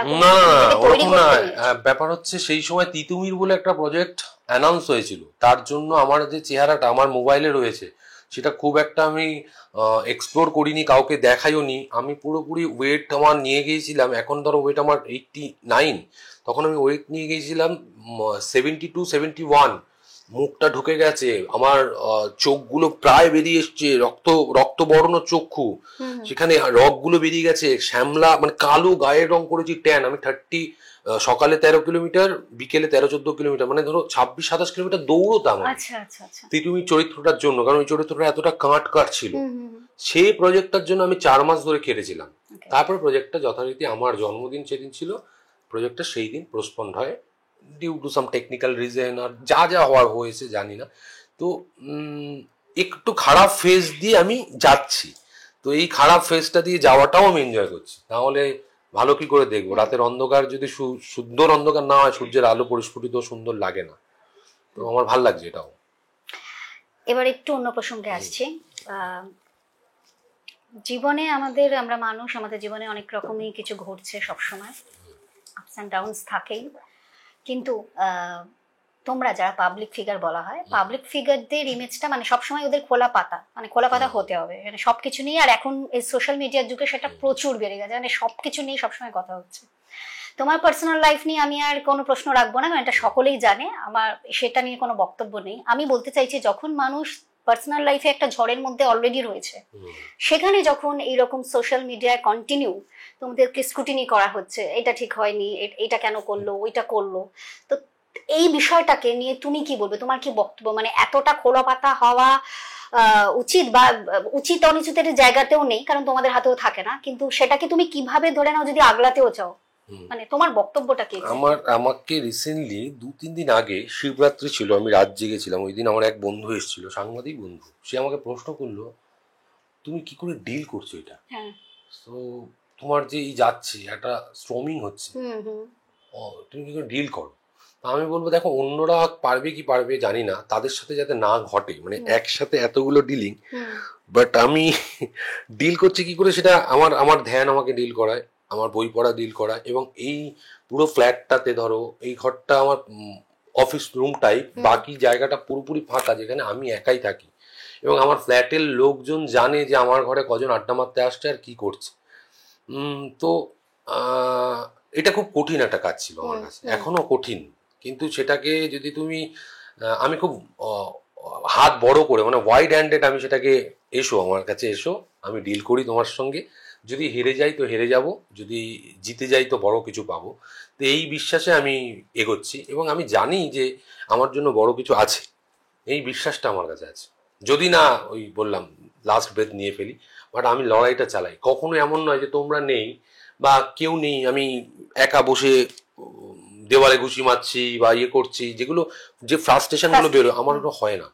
তৈরি করতে? ব্যাপার হচ্ছে সেই সময় তিতুমির বলে একটা প্রজেক্ট অ্যানাউন্স হয়েছিল, তার জন্য আমার যে চেহারাটা আমার মোবাইলে রয়েছে সেটা খুব একটা আমি এক্সপ্লোর করিনি, কাউকে দেখাইও নি। আমি পুরোপুরি ওয়েট আমার নিয়ে গিয়েছিলাম, এখন ধরো ওয়েট আমার 89, তখন আমি ওয়েট নিয়ে গিয়েছিলাম 72-71, মুখটা ঢুকে গেছে আমার, চোখগুলো প্রায় বেরিয়ে এসছে, রক্তবর্ণ চক্ষু, সেখানে রগগুলো বেরিয়ে গেছে, শ্যামলা মানে কালো গায়ের রং করেছি, ট্যান। আমি সকালে 13 কিলোমিটার, বিকেলে 13-14 কিলোমিটার, মানে ধরো 26-27 কিলোমিটার দৌড়তাম তিতুমির চরিত্রটার জন্য, কারণ ওই চরিত্রটা এতটা কাট ছিল। সেই প্রজেক্টটার জন্য আমি 4 মাস ধরে কেটেছিলাম। তারপরে প্রজেক্টটা যথারীতি আমার জন্মদিন সেদিন ছিল, প্রজেক্টটা সেই দিন পোস্টপন্ড হয় due to some technical reason, আর যা হওয়ার হয়েছে জানি না। তো একটু খারাপ ফেজ দিয়ে আমি যাচ্ছি, তো এই খারাপ ফেজটা দিয়ে যাওয়াটাও আমি এনজয় করছি, তাহলে ভালো কি করে দেখবো? রাতের অন্ধকার যদি সুন্দর অন্ধকার না হয়, সূর্যের আলো পরিস্ফুটিত সুন্দর লাগে না, তো আমার ভাল লাগছে এটাও। এবার একটু অন্য প্রসঙ্গে আসছি। জীবনে আমরা মানুষ, আমাদের জীবনে অনেক রকমই কিছু ঘটছে সবসময়, আপস অ্যান্ড ডাউনস থাকেই, কিন্তু তোমরা যারা পাবলিক ফিগার বলা হয়, পাবলিক ফিগারদের ইমেজটা মানে সবসময় ওদের খোলা পাতা হতে হবে, মানে সবকিছু নিয়ে। আর এখন এই সোশ্যাল মিডিয়ার যুগে সেটা প্রচুর বেড়ে গেছে, মানে সবকিছু নিয়ে সবসময় কথা হচ্ছে। তোমার পার্সোনাল লাইফ নিয়ে আমি আর কোনো প্রশ্ন রাখবো না, কারণ এটা সকলেই জানে, আমার সেটা নিয়ে কোনো বক্তব্য নেই। আমি বলতে চাইছি, যখন মানুষ পার্সোনাল লাইফে একটা ঝড়ের মধ্যে অলরেডি রয়েছে, সেখানে যখন এইরকম সোশ্যাল মিডিয়ায় কন্টিনিউ তোমাদেরকে স্ক্রুটিনি করা হচ্ছে, এটা ঠিক হয়নি, এটা কেন করলো, ওইটা করলো, তো এই বিষয়টাকে নিয়ে তুমি কি বলবে? তোমার কি বক্তব্য? মানে এতটা খোলা পাতা হওয়া উচিত, বা উচিত অনুচিতের জায়গাতেও নেই, কারণ তোমাদের হাতেও থাকে না, কিন্তু সেটাকে তুমি কিভাবে ধরে নাও যদি আগলাতেও চাও, মানে তোমার বক্তব্যটা কি? আমাকে রিসেন্টলি 2-3 দিন আগে শিবরাত্রি ছিল, আমি রাত জেগেছিলাম, ওই দিন আমার এক বন্ধু এসেছিল, সাংবাদিক বন্ধু, সে আমাকে প্রশ্ন করলো, তুমি কি করে ডিল করছো এটা? তো তোমার যে এই যাচ্ছে একটা স্ট্রমিং হচ্ছে, তুমি কি করে ডিল করো? আমি বলবো, দেখো অন্যরা পারবে কি পারবে জানি না, তাদের সাথে যাতে না ঘটে, মানে একসাথে এতগুলো ডিলিং, বাট আমি ডিল করছি কি করে সেটা আমার ধ্যান আমাকে ডিল করায়, আমার বই পড়া ডিল করা, এবং এই পুরো ফ্ল্যাটটাতে ধরো এই ঘরটা আমার অফিস রুম টাইপ, বাকি জায়গাটা পুরোপুরি ফাঁকা, যেখানে আমি একাই থাকি, এবং আমার ফ্ল্যাটের লোকজন জানে যে আমার ঘরে কজন আড্ডা মারতে আসছে আর কি করছে। তো এটা খুব কঠিন একটা কাজ ছিল আমার কাছে, এখনো কঠিন, কিন্তু সেটাকে যদি তুমি আমি খুব হাত বড় করে, মানে ওয়াইড হ্যান্ডেড, আমি সেটাকে আমার কাছে এসো, আমি ডিল করি তোমার সঙ্গে, যদি হেরে যাই তো হেরে যাব, যদি জিতে যাই তো বড় কিছু পাবো। তো এই বিশ্বাসে আমি এগোচ্ছি, এবং আমি জানি যে আমার জন্য বড় কিছু আছে, এই বিশ্বাসটা আমার কাছে আছে। যদি না ওই বললাম লাস্ট ব্রেথ নিয়ে ফেলি, বাট আমি লড়াইটা চালাই। কখনো এমন নয় যে তোমরা নেই বা কেউ নেই, আমি একা বসে দেওয়ালে ঘুষি মারছি বা ইয়ে করছি, যেগুলো যে ফ্রাস্ট্রেশন গুলো বেরোয়, আমার ওটা হয় না।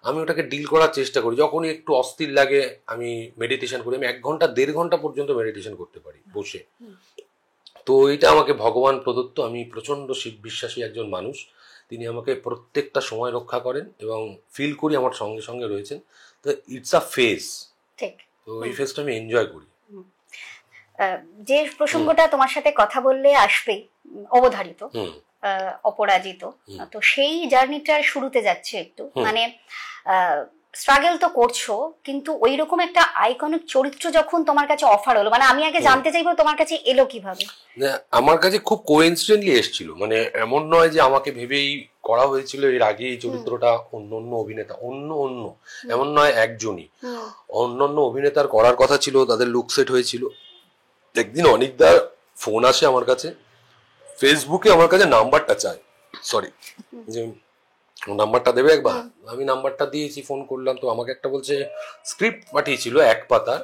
আমি ওটাকে ডিল করার চেষ্টা করি। যখনই একটু অস্থির লাগে আমি মেডিটেশন করি, আমি 1 ঘন্টা 1.5 ঘন্টা পর্যন্ত মেডিটেশন করতে পারি বসে। তো এটা আমাকে ভগবান প্রদত্ত, আমি প্রচন্ড শিব বিশ্বাসী একজন মানুষ, তিনি আমাকে প্রত্যেকটা সময় রক্ষা করেন এবং ফিল করি আমার সঙ্গে সঙ্গে রয়েছেন। তো ইটস আ ফেজ, ঠিক, তো এই ফেজটা আমি এনজয় করি। যে প্রসঙ্গটা তোমার সাথে কথা বললে আসবেই, অবধারিত, অপরাজিত, তো সেই জার্নিটার শুরুতে যাচ্ছে একটু, মানে স্ট্রাগল তো করছো, কিন্তু ওই রকম একটা আইকনিক চরিত্র যখন তোমার কাছে অফার হলো, মানে আমি আগে জানতে চাইবো তোমার কাছে এলো কিভাবে? আমার কাছে খুব কোইন্সিডেন্টলি এসেছিল, মানে এমন নয় যে আমাকে ভেবেই করা হয়েছিল। এর আগে এই চরিত্রটা অন্য অভিনেতা, এমন নয় একজনই, অন্য অভিনেতার করার কথা ছিল, তাদের লুক সেট হয়েছিল। একদিন অনিকদার ফোন আসে আমার কাছে, ফেসবুকে আমার কাছে নাম্বারটা চাই, যে নাম্বারটা দেবে একবার। আমি নাম্বারটা দিয়েছি, ফোন করলাম, তো আমাকে একটা বলছে স্ক্রিপ্ট পাঠিয়েছিল 1 পাতার,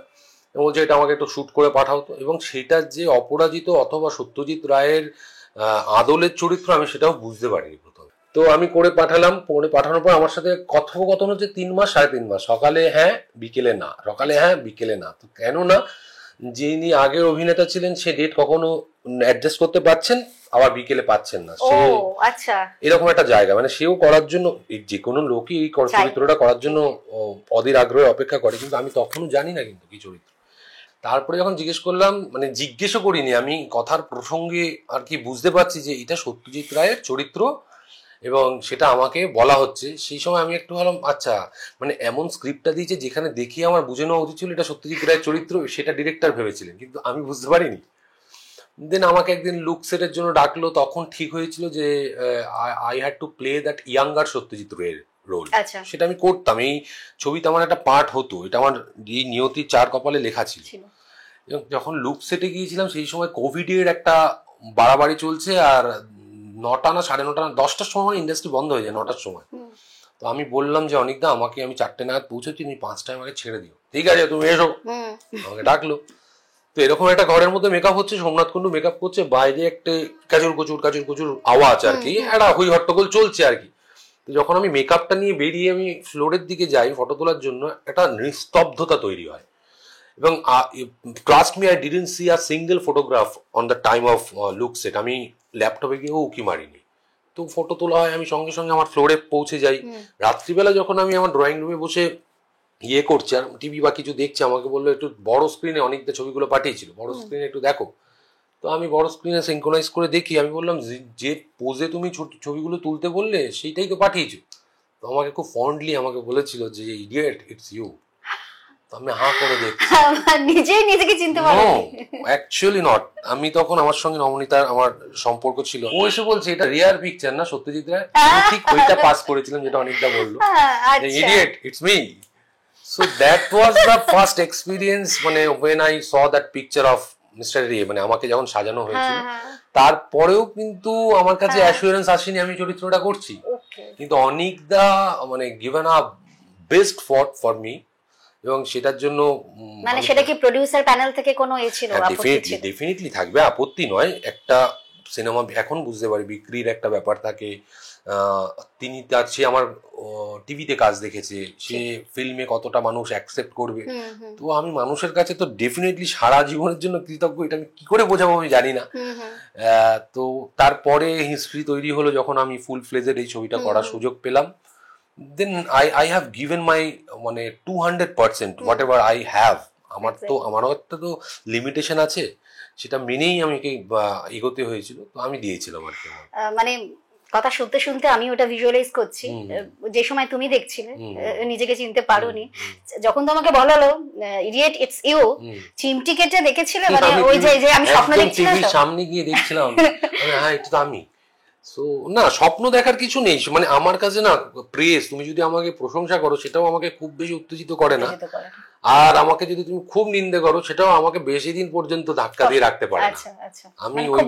এবং বলছে এটা আমাকে একটু শুট করে পাঠাও তো। এবং সেটা যে অপরাজিত অথবা সত্যজিৎ রায়ের আদলের চরিত্র, আমি সেটাও বুঝতে পারিনি প্রথমে। তো আমি করে পাঠালাম, পাঠানোর পর আমার সাথে কথোপকথন হচ্ছে 3 মাস 3.5 মাস, সকালে হ্যাঁ বিকেলে না, সকালে হ্যাঁ বিকেলে না। তো কেন না, যিনি আগের অভিনেতা ছিলেন সে ডেট কখনো অ্যাডজাস্ট করতে পারছেন, আবার বিকেলে পাচ্ছেন না, ও সে আচ্ছা, এরকম একটা জায়গা, মানে সেও করার জন্য, যে কোনো লোকই এই চরিত্রটা করার জন্য অধীর আগ্রহে অপেক্ষা করে, কিন্তু আমি তখনও জানি না কিন্তু কি চরিত্র। তারপরে যখন জিজ্ঞেস করলাম, মানে জিজ্ঞেসও করিনি, আমি কথার প্রসঙ্গে আর কি বুঝতে পারছি যে এটা সত্যজিৎ রায়ের চরিত্র এবং সেটা আমাকে বলা হচ্ছে, সেই সময় আমি একটু ভাবলাম আচ্ছা, মানে এমন স্ক্রিপ্টটা দিয়েছে যেখানে দেখিয়ে আমার বুঝে নেওয়া উচিত ছিল এটা সত্যজিৎ রায়ের চরিত্র, সেটা ডিরেক্টর ভেবেছিলেন, কিন্তু আমি বুঝতে পারিনি। দেন আমাকে একদিন লুক সেটের জন্য ডাকলো, তখন ঠিক হয়েছিল যে I had to play that younger Satyajit রায়ের রোল। আচ্ছা, সেটা আমি করতাম, এই ছবিতে আমার একটা পার্ট হতো, এটা আমার এই নিয়তির 4 কপালে লেখা ছিল। এবং যখন লুক সেটে গিয়েছিলাম সেই সময় কোভিডের একটা বাড়াবাড়ি চলছে, আর 9টা না 9:30 না 10টার সময় ইন্ডাস্ট্রি বন্ধ হয়ে যায়, 9টার সময়। তো আমি বললাম যে অনিকদা আমাকে, আমি 4টে নাগাদ পৌঁছেছি, তুমি 5টায় আমাকে ছেড়ে দিও। ঠিক আছে তুমি এসো, আমাকে ডাকলো। তো এরকম একটা ঘরের মধ্যে মেকআপ হচ্ছে, সোমনাথ কুণ্ডু মেকআপ করছে, বাইরে একটা কাজুর কুচুর আওয়াজ আর কি, একটা হই হট্টগোল চলছে আর কি। তো যখন আমি মেকআপটা নিয়ে বেরিয়ে আমি ফ্লোরের দিকে যাই ফটো তোলার জন্য, একটা নিস্তব্ধতা তৈরি হয়। এবং trust me, I didn't C a single photograph on the time of look set. আমি ল্যাপটপে গিয়েও উকি মারিনি। তো ফটো তোলা হয়, আমি সঙ্গে সঙ্গে আমার ফ্লোরে পৌঁছে যাই। রাত্রিবেলা যখন আমি আমার ড্রয়িং রুমে বসে ইয়ে করছি আর টিভি বা কিছু দেখছি, আমাকে বললো একটু বড় স্ক্রিনে, অনেকটা ছবিগুলো পাঠিয়েছিল, বড় স্ক্রিনে একটু দেখো। তো আমি বড় স্ক্রিনে সিঙ্ক্রোনাইজ করে দেখি, আমি বললাম যে পোজে তুমি ছবিগুলো তুলতে বললে সেইটাই তো পাঠিয়েছো। তো আমাকে খুব ফন্ডলি আমাকে বলেছিল যে ইডিয়েট, ইটস ইউ। তো আমি হাঁ করে দেখছি, নিজেই নিজেকে চিনতে পারো? Actually not. আমি তখন, আমার সঙ্গে নবনীতার আমার সম্পর্ক ছিল, ও এসে বলছে এটা রিয়ার পিকচার না সত্যজিৎ রায়, ঠিক ওইটা পাস করেছিলাম যেটা অনেকটা বললো, idiot, it's me. So that was the first experience, মানে when I saw that picture of Mr. রে, মানে আমাকে যখন সাজানো হয়েছিল, তারপরেও কিন্তু আমার কাছে অ্যাসুরেন্স আসেনি আমি চরিত্রটা করছি। কিন্তু অনিকদা মানে given a best for me, এবং সেটার জন্য মানে সেটা কি প্রোডিউসার প্যানেল থেকে কোনো ছিল? ডেফিনেটলি থাকবে, আপত্তি নয়। একটা সিনেমা এখন বুঝতে পারি বিক্রির একটা ব্যাপার থাকে, তিনি তার, সে আমার টিভিতে কাজ দেখেছে, সে ফিল্মে কতটা মানুষ অ্যাকসেপ্ট করবে। তো আমি মানুষের কাছে তো ডেফিনেটলি সারা জীবনের জন্য কৃতজ্ঞ, এটা আমি কি করে বোঝাবো আমি জানি না। তো তারপরে হিস্ট্রি তৈরি হলো যখন আমি ফুল ফ্লেজেড এই ছবিটা করার সুযোগ পেলাম। Then I have given my মানে 200% হোয়াট এভার আই হ্যাভ। আমারও একটা তো লিমিটেশন আছে, সেটা মেনেই আমাকে এগোতে হয়েছিল, তো আমি দিয়েছিলাম আর কি। মানে কথা শুনতে শুনতে আমি ওটা ভিজুয়ালাইজ করছি, যে সময় তুমি দেখছিলে নিজেকে চিনতে পারোনি, যখন তোমাকে বলা হলো ইডিয়েট ইটস ইউ, চিমটি কেটে দেখেছিলে, মানে ওই যে আমি স্বপ্ন দেখছিলাম, সামনে গিয়ে দেখছিলাম হ্যাঁ এটা তো আমি। সো না, স্বপ্ন দেখার কিছু নেই, মানে আমার কাছে না প্রেস, তুমি যদি আমাকে প্রশংসা করো সেটাও আমাকে খুব বেশি উত্তেজিত করে না, আর আমাকে যদি তুমি খুব নিন্দে করো সেটাও আমাকে বেশি দিন পর্যন্ত ধাক্কা দিয়ে রাখতে পারে না। আমি ওই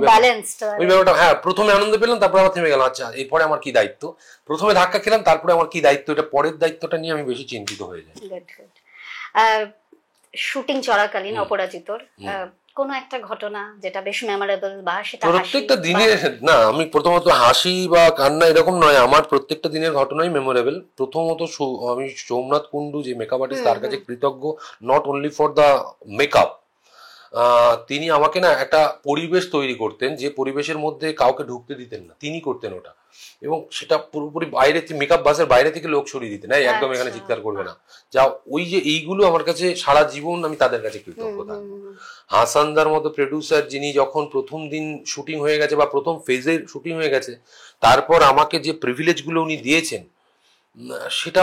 ব্যাপারটা, হ্যাঁ প্রথমে আনন্দ পেলাম, তারপরে আবার থেমে গেলাম, আচ্ছা এরপরে আমার কি দায়িত্ব, প্রথমে ধাক্কা খেলাম তারপরে আমার কি দায়িত্ব, এটা পরের দায়িত্বটা নিয়ে আমি বেশি চিন্তিত হয়ে যাই। শুটিং চলাকালীন অপরাজিতর কোন একটা ঘটনা যেটা বেশ মেমোরেবল, বা সেটা প্রত্যেকটা দিনের, না আমি প্রথমত হাসি বা কান্না এরকম নয়, আমার প্রত্যেকটা দিনের ঘটনাই মেমোরেবল। প্রথমত আমি সোমনাথ কুণ্ডু যে মেকআপ আর্টিস্ট, তার কাছে কৃতজ্ঞ, not only for the makeup. তিনি আমাকে না একটা পরিবেশ তৈরি করতেন, যে পরিবেশের মধ্যে কাউকে ঢুকতে দিতেন না, তিনি করতেন ওটা, এবং সেটা পুরোপুরি বাইরে, মেকআপ বাসের বাইরে থেকে লোক সরিয়ে দিতেন, একদম এখানে চিৎকার করবে না, যা ওই যে এইগুলো আমার কাছে সারা জীবন আমি তাদের কাছে কৃতজ্ঞ থাকবো। হাসানদার মতো প্রডিউসার, যিনি যখন প্রথম দিন শুটিং হয়ে গেছে বা প্রথম ফেজের শুটিং হয়ে গেছে, তারপর আমাকে যে প্রিভিলেজগুলো উনি দিয়েছেন, সেটা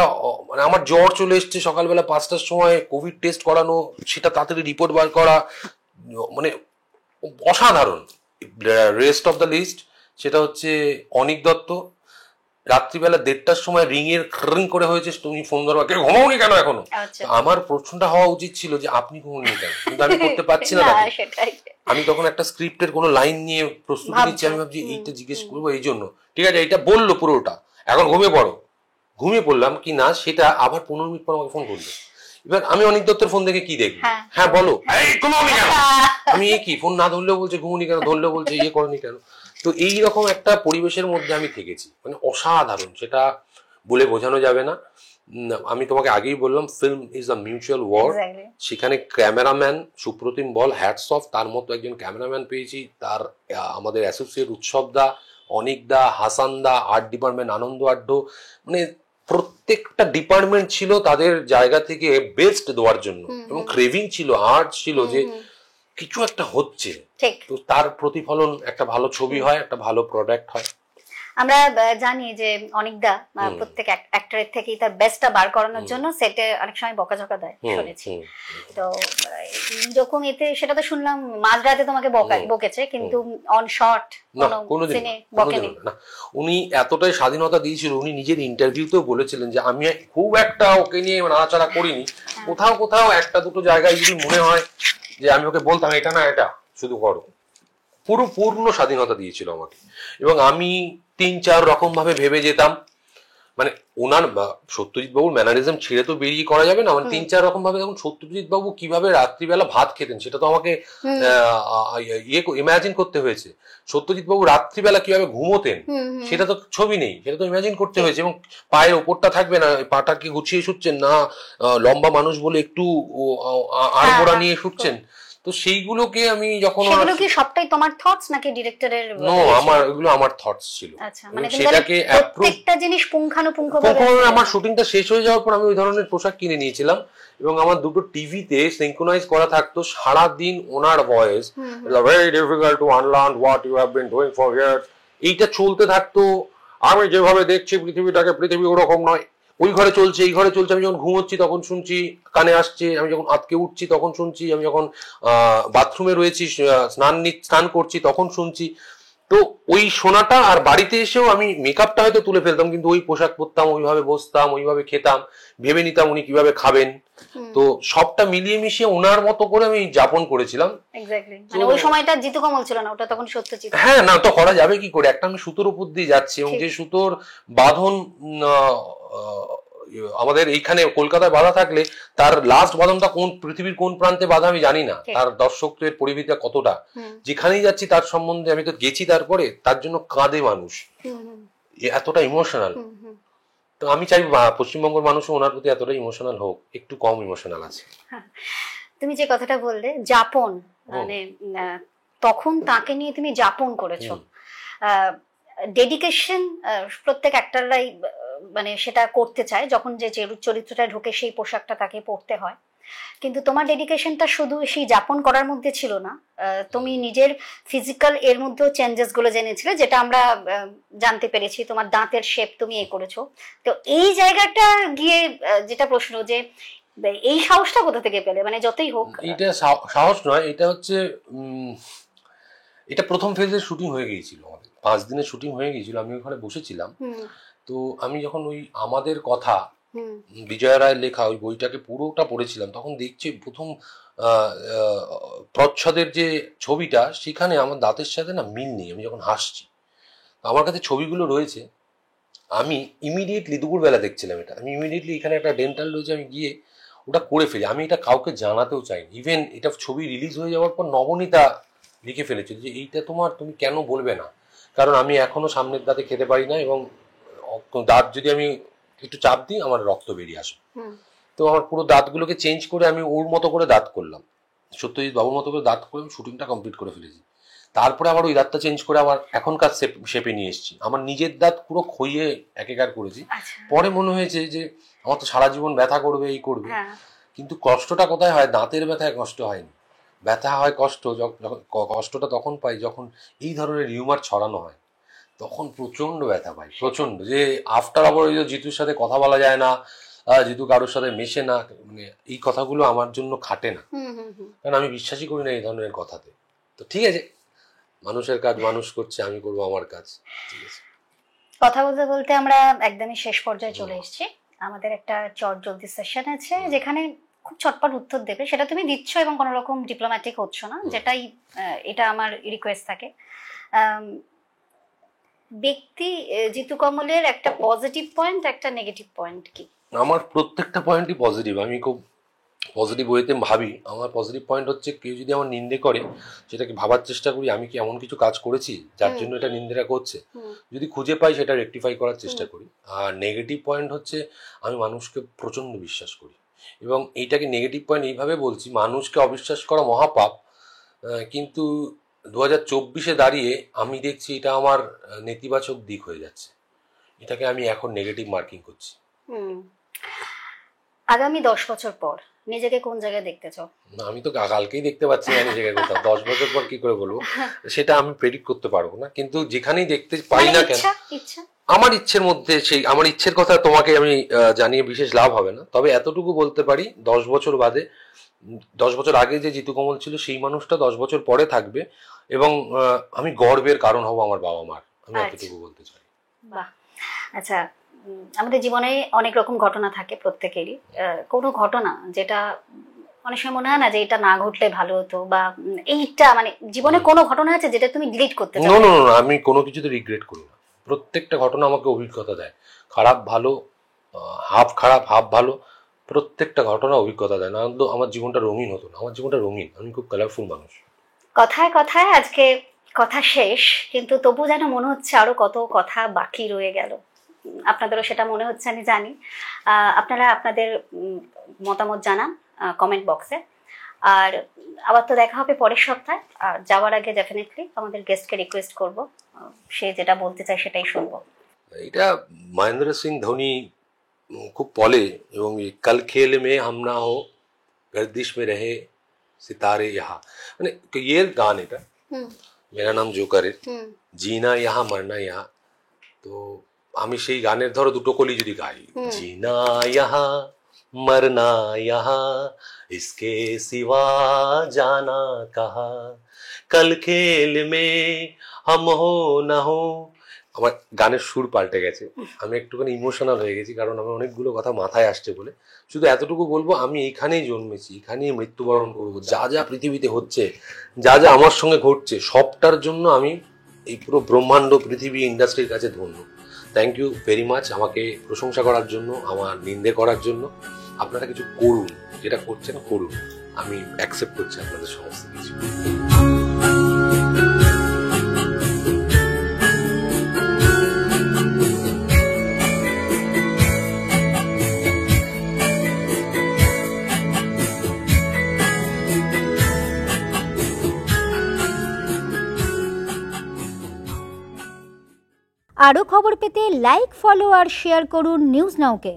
মানে আমার জ্বর চলে এসছে সকালবেলা 5টার সময়, কোভিড টেস্ট করানো, সেটা তাড়াতাড়ি রিপোর্ট বার করা, মানে অসাধারণ। রেস্ট অফ দ্য লিস্ট সেটা হচ্ছে অনিক দত্ত, রাত্রিবেলা 1:30টার সময় রিং করে হয়েছে, তুমি ফোন ধরো, কেউ ঘুমাওনি কেন এখনো? আমার প্রশ্নটা হওয়া উচিত ছিল যে আপনি ঘুমাওনি কেন, কিন্তু আমি করতে পারছি না। আমি তখন একটা স্ক্রিপ্টের কোনো লাইন নিয়ে প্রস্তুতি নিচ্ছি, আমি ভাবছি এইটা জিজ্ঞেস করবো এই জন্য, ঠিক আছে এইটা বললো পুরোটা, এখন ঘুমিয়ে পড়ো। ঘুমিয়ে পড়লাম কি না সেটা আবার 15 মিনিট পর আমাকে ফোন করলো। এবার আমি অনিক দত্তের ফোন দেখে কি দেখবো, হ্যাঁ বলো, আমি কি ফোন না ধরলেও বলছে ঘুমুনি কেন, ধরলেও বলছে ইয়ে করনি কেন। তো এইরকম একটা পরিবেশের মধ্যে আমি থেকেছি, মানে অসাধারণ, সেটা বলে বোঝানো যাবে না। আমি তোমাকে আগেই বললাম film is a mutual war. Exactly. সেখানে cameraman Supratim Bol, hats off, তার মতো একজন ক্যামেরাম্যান পেয়েছি। তার আমাদের associate Utsab da, Anik da, Hasan da, art department আনন্দ আড্ড, মানে প্রত্যেকটা ডিপার্টমেন্ট ছিল তাদের জায়গা থেকে বেস্ট দেওয়ার জন্য, এবং ক্রেভিং ছিল, আর্ট ছিল যে কিছু একটা হচ্ছে, ঠিক। তো তার প্রতিফলন একটা ভালো ছবি হয়, একটা ভালো প্রোডাক্ট হয়। আমরা জানি যে অনেকদা প্রত্যেক অ্যাক্টরের থেকেই তার বেস্টটা বার করানোর জন্য সেটে অনেক সময় বকাঝকা দেয়, শুনেছি। তো যখন এতে সেটা তো শুনলাম মাঝরাতে তোমাকে বকেছে, কিন্তু অন শট বকেনি না। উনি এতটাই স্বাধীনতা দিয়েছিল, উনি নিজের ইন্টারভিউতেও বলেছিলেন যে আমি খুব একটা ওকে নিয়ে নাড়াচাড়া করিনি, কোথাও কোথাও একটা দুটো জায়গায় যদি মনে হয় যে আমি ওকে বলতাম এটা না এটা শুধু করো, পূর্ণ স্বাধীনতা দিয়েছিল আমাকে। এবং আমি 3-4 রকম ভাবে ভেবে যেতাম, মানে ওনার সত্যজিৎ বাবুর ম্যানারিজম ছেড়ে তো বেরিয়ে করা যাবে না, মানে 3-4 রকম ভাবে দেখুন সত্যজিৎ বাবু কিভাবে রাত্রিবেলা ভাত খেতেন সেটা তো আমাকে ইমাজিন করতে হয়েছে। সত্যজিৎ বাবু রাত্রিবেলা কিভাবে ঘুমোতেন সেটা তো ছবি নেই, সেটা তো ইমাজিন করতে হয়েছে। এবং পায়ের ওপরটা থাকবে না, পাটাকে গুছিয়ে শুচ্ছেন না, লম্বা মানুষ বলে একটু আড়গোড়া নিয়ে শুচ্ছেন। তো সেইগুলোকে আমি যখন সেগুলো কি সবটাই তোমার থটস নাকি ডিরেক্টরের? নো, এগুলো আমার থটস ছিল। আচ্ছা, মানে সেটাকে প্রত্যেকটা জিনিস পুঙ্খানুপুঙ্খভাবে আমার শুটিংটা শেষ হয়ে যাওয়ার পর আমি ওই ধরনের পোশাক কিনে নিয়েছিলাম, এবং আমার দুটো টিভিতে সিনক্রোনাইজ করা থাকতো, সারা দিন ওনার voice very difficult to unlearn what you have been doing for years, এইটা চলতে থাকতো। আমি যেভাবে দেখছি পৃথিবীটাকে, পৃথিবী ওরকম নয়, ওই ঘরে চলছে এই ঘরে চলছে, আমি যখন ঘুমোচ্ছি তখন শুনছি, কানে আসছে, আমি যখন আঁতকে উঠছি তখন শুনছি, আমি যখন বাথরুমে রয়েছি স্নান করছি তখন শুনছি। তো ওই শোনাটা, আর বাড়িতে এসেও আমি মেকআপটা হয়তো তুলে ফেলতাম, কিন্তু ওই পোশাক পরতাম, ওইভাবে বসতাম, ওইভাবে খেতাম, ভেবে নিতাম উনি কিভাবে খাবেন। তো সবটা মিলিয়ে মিশিয়ে ওনার মতো করে আমি যাপন করেছিলাম। এক্স্যাক্টলি, মানে ওই সময়টা জিতু কমল ছিল না, ওটা তখন সত্যজিৎ। হ্যাঁ, না তো করা যাবে কি করে, একটা আমি সুতোর উপর দিয়ে যাচ্ছি, এবং যে সুতোর বাঁধন আমাদের এইখানে কলকাতায় বাঁধা থাকলে তার লাস্ট বাঁধনটা কোন পৃথিবীর কোন প্রান্তে বাঁধা আমি জানি না, তার দর্শকদের পরিবিতা কতটা, যেখানেই যাচ্ছি তার সম্বন্ধে, আমি তো গেছি তারপরে, তার জন্য কাঁদে মানুষ, এতটা ইমোশনাল। তো আমি চাই পশ্চিমবঙ্গের মানুষও ওনার প্রতি এতটা ইমোশনাল হোক, একটু কম ইমোশনাল আছে। তুমি যে কথাটা বললে যাপন, মানে তখন তাকে নিয়ে তুমি যাপন করেছো, ডেডিকেশন প্রত্যেক অ্যাক্টররাই মানে সেটা করতে চায়, যখন যে চরিত্রটা ঢোকে সেই পোশাকটা তাকে পরতে হয়। কিন্তু তোমার ডেডিকেশনটা শুধু সেই যাপন করার মধ্যে ছিল না, তুমি নিজের ফিজিক্যাল এর মধ্যেও চেঞ্জেস গুলো জেনেছিলে, যেটা আমরা জানতে পেরেছি, তোমার দাঁতের শেপ তুমি করেছো। তো এই জায়গাটা গিয়ে যেটা প্রশ্ন, যে এই সাহসটা কোথা থেকে পেলে? মানে যতই হোক, এটা সাহস নয়, এটা হচ্ছে এটা প্রথম ফেজের শুটিং হয়ে গিয়েছিল, আমাদের 5 দিনের শুটিং হয়ে গিয়েছিল, আমি ওখানে বসেছিলাম। তো আমি যখন ওই আমাদের কথা বিজয় রায়ের লেখা ওই বইটাকে পুরোটা পড়েছিলাম, তখন দেখছি প্রথম প্রচ্ছদের যে ছবিটা, সেখানে আমার দাঁতের সাথে না মিল নেই। আমি যখন হাসছি, আমার কাছে ছবিগুলো রয়েছে, আমি ইমিডিয়েটলি দুপুরবেলা দেখছিলাম এটা, আমি ইমিডিয়েটলি এখানে একটা ডেন্টাল রয়েছে, আমি গিয়ে ওটা করে ফেলি। আমি এটা কাউকে জানাতেও চাইনি, ইভেন এটা ছবি রিলিজ হয়ে যাওয়ার পর নবনীতা লিখে ফেলেছিল যে এইটা তুমি কেন বলবে না, কারণ আমি এখনো সামনের দাঁতে খেতে পারি না, এবং দাঁত যদি আমি একটু চাপ দিই আমার রক্ত বেরিয়ে আসে। তো আমার পুরো দাঁতগুলোকে চেঞ্জ করে আমি ওর মতো করে দাঁত করলাম, সত্যজিৎ বাবুর মতো করে দাঁত করে আমি শুটিংটা কমপ্লিট করে ফেলেছি। তারপরে আবার ওই দাঁতটা চেঞ্জ করে আবার এখনকার শেপে নিয়ে এসেছি। আমার নিজের দাঁত পুরো ক্ষয়ে একেকার করেছি। পরে মনে হয়েছে যে আমার তো সারা জীবন ব্যথা করবে, এই করবে, কিন্তু কষ্টটা কোথায় হয়? দাঁতের ব্যথায় কষ্ট হয়নি, ব্যথা হয় কষ্টটা তখন পাই যখন এই ধরনের রিউমার ছড়ানো হয়, তখন প্রচন্ড ব্যথা পাই, প্রচন্ড। যে আফটার আবার ওই জিতুর সাথে কথা বলা যায় না, জিতু কারোর সাথে মেশে না, মানে এই কথাগুলো আমার জন্য খাটে না, কারণ আমি বিশ্বাসই করি না এই ধরনের কথাতে। তো ঠিক আছে, মানুষের কাজ মানুষ করছে, আমি করবো আমার কাজ, ঠিক আছে। কথা বলতে বলতে আমরা একদমই শেষ পর্যায়ে চলে এসেছি। আমাদের একটা চট জলদি সেশন আছে, যেখানে খুব চটপট উত্তর দেবে, সেটা তুমি দিচ্ছ এবং কোনো রকম ডিপ্লোম্যাটিক হচ্ছ না, যেটাই এটা আমার রিকোয়েস্ট থাকে। ব্যক্তি জিতু কমলের একটা পজিটিভ পয়েন্ট, একটা নেগেটিভ পয়েন্ট কি? আমার প্রত্যেকটা পয়েন্টই পজিটিভ। আমি খুব পজিটিভ ওয়েতে ভাবি। আমার পজিটিভ পয়েন্ট হচ্ছে কেউ যদি আমার নিন্দে করে সেটাকে ভাবার চেষ্টা করি আমি কি এমন কিছু কাজ করেছি যার জন্য এটা নিন্দেটা করছে, যদি খুঁজে পাই সেটা রেকটিফাই করার চেষ্টা করি। আর নেগেটিভ পয়েন্ট হচ্ছে আমি মানুষকে প্রচণ্ড বিশ্বাস করি, এবং এইটাকে নেগেটিভ পয়েন্ট এইভাবে বলছি, মানুষকে অবিশ্বাস করা মহাপাপ, কিন্তু 2024-এ দাঁড়িয়ে আমি দেখছি এটা আমার নেতিবাচক দিক হয়ে যাচ্ছে, এটাকে আমি এখন নেগেটিভ মার্কিং করছি। আগামী 10 বছর পর নিজেকে কোন জায়গায় দেখতে চাও? আমি তো কালকেই দেখতে পাচ্ছি না নিজেকে কোথাও, 10 বছর পর কি করে বলবো সেটা আমি প্রেডিক্ট করতে পারবো না, কিন্তু যেখানেই দেখতে পাই না কেন আমার ইচ্ছের মধ্যে, সেই আমার ইচ্ছের কথা তোমাকে আমি জানিয়ে বিশেষ লাভ হবে না, তবে এতটুকু বলতে পারি 10 বছর বাদে, 10 বছর আগে যে জিতু কমল ছিল সেই মানুষটা 10 বছর পরে থাকবে, এবং আমি গর্বের কারণ হব আমার বাবা মার, আমি এতটুকু বলতে চাই। বাহ, আচ্ছা, আমাদের জীবনে অনেক রকম ঘটনা থাকে প্রত্যেকেরই, কোনো ঘটনা যেটা অনেক সময় মনে হয় না যে এটা না ঘটলে ভালো হতো, বা এইটা মানে জীবনে কোনো ঘটনা আছে যেটা তুমি ডিলিট করতে চাও? না, আমি কোনো কিছুতে রিগ্রেট করি না, প্রত্যেকটা ঘটনা আমাকে অভিজ্ঞতা দেয়, খারাপ ভালো, হাফ খারাপ হাফ ভালো, প্রত্যেকটা ঘটনা অভিজ্ঞতা দেয়, না তো আমার জীবনটা রঙিন হতো না, আমার জীবনটা রঙিন, আমি খুব কালারফুল মানুষ। কথায় কথায় আজকে কথা শেষ, কিন্তু তবু যেন মনে হচ্ছে আরো কত কথা বাকি রয়ে গেল, আপনাদেরও সেটা মনে হচ্ছে আমি জানি। আপনারা আপনাদের মতামত জানান কমেন্ট বক্সে, আর আবার তো দেখা হবে পরের সপ্তাহে। আর যাওয়ার আগে ডেফিনেটলি আমাদের গেস্টকে রিকোয়েস্ট করব, সে যেটা বলতে চায় সেটাই শুনবো। এটা মহেন্দ্র সিং ধোনি খুব বলে, এবং কাল খেল মে হাম না হো গর্দিশ মে রহে সিতারে ইহা, মানে এর গান এটা, মেরা নাম জোকারের, জিনা ইহা মরনা ইহা। তো আমি সেই গানের ধরো দুটো কলি যদি গাই, জিনা ইহা মরনা ইহা ইসকে সিওয়া জানা কাহা, কাল খেল মে হাম হো না হো। আমার গানের সুর পাল্টে গেছে, আমি একটুখানি ইমোশনাল হয়ে গেছি, কারণ আমার অনেকগুলো কথা মাথায় আসছে বলে। শুধু এতটুকু বলবো, আমি এইখানেই জন্মেছি, এখানেই মৃত্যুবরণ করবো, যা যা পৃথিবীতে হচ্ছে, যা যা আমার সঙ্গে ঘটছে, সবটার জন্য আমি এই পুরো ব্রহ্মাণ্ড পৃথিবী ইন্ডাস্ট্রির কাছে ধন্য। থ্যাংক ইউ ভেরি মাচ আমাকে প্রশংসা করার জন্য, আমার নিন্দে করার জন্য। আপনারা কিছু করুন, যেটা করছেন করুন, আমি অ্যাকসেপ্ট করছি আপনাদের সমস্ত কিছু। আরও খবর পেতে লাইক, ফলো আর শেয়ার করুন নিউজ নাওকে।